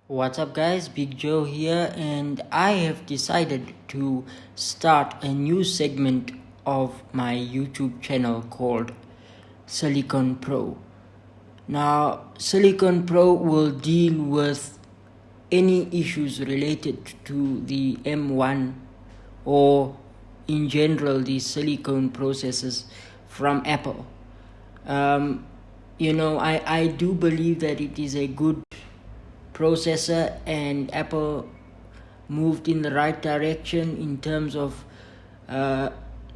What's up guys, Big Joe here, and I have decided to start a new segment of my YouTube channel called SiliconPro. Now, SiliconPro will deal with any issues related to the M1 or in general the silicon processes from Apple. I do believe that it is a good processor, and Apple moved in the right direction in terms of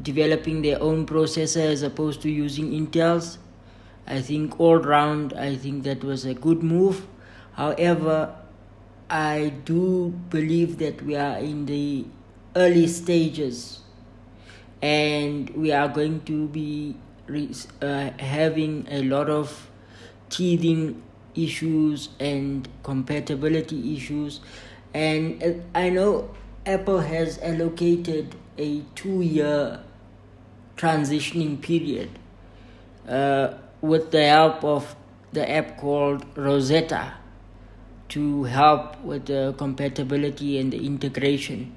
developing their own processor as opposed to using Intel's. I think all round, I think that was a good move. However, I do believe that we are in the early stages and we are going to be having a lot of teething issues and compatibility issues, and I know Apple has allocated a 2-year transitioning period with the help of the app called Rosetta to help with the compatibility and the integration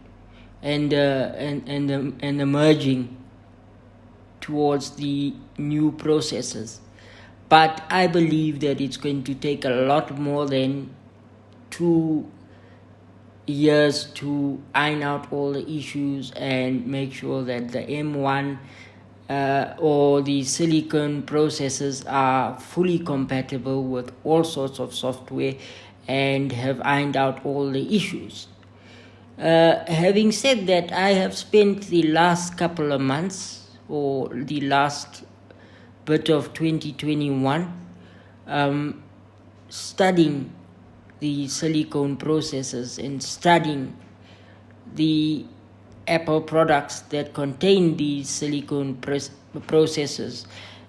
and the merging towards the new processors. But I believe that it's going to take a lot more than 2 years to iron out all the issues and make sure that the M1 or the silicon processors are fully compatible with all sorts of software and have ironed out all the issues. Having said that, I have spent the last couple of months or the last bit of 2021 studying the silicon processes and studying the Apple products that contain these silicon processors,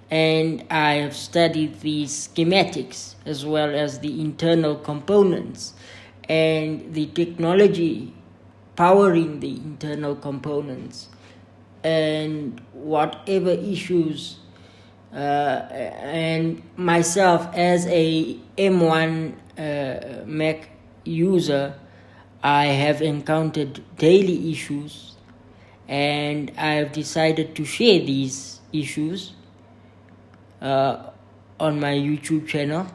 and I have studied the schematics as well as the internal components and the technology powering the internal components and whatever issues and myself as a M1 Mac user, I have encountered daily issues, and I have decided to share these issues on my YouTube channel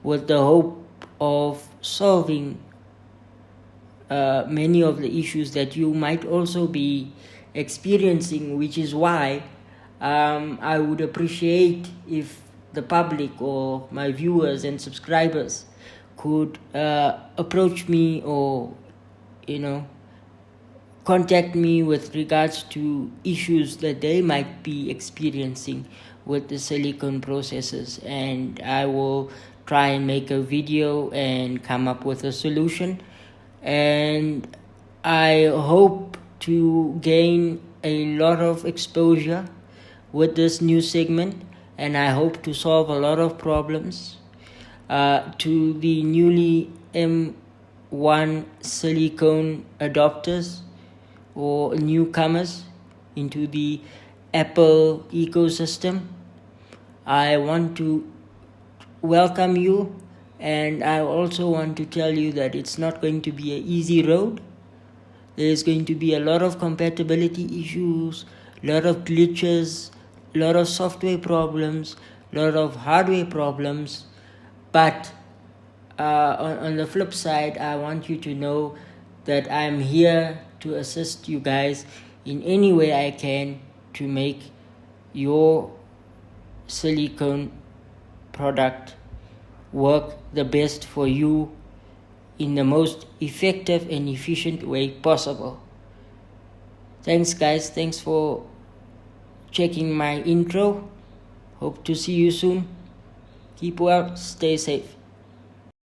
with the hope of solving many of the issues that you might also be experiencing, which is why I would appreciate if the public or my viewers and subscribers could approach me or contact me with regards to issues that they might be experiencing with the silicon processes, and I will try and make a video and come up with a solution. And I hope to gain a lot of exposure with this new segment, and I hope to solve a lot of problems to the newly M1 silicon adopters or newcomers into the Apple ecosystem. I want to welcome you, and I also want to tell you that it's not going to be an easy road. There's going to be a lot of compatibility issues, a lot of glitches, a lot of software problems, a lot of hardware problems. But on the flip side, I want you to know that I'm here to assist you guys in any way I can to make your silicon product work the best for you in the most effective and efficient way possible. Thanks guys, thanks for checking my intro. Hope to see you soon. Keep well, stay safe.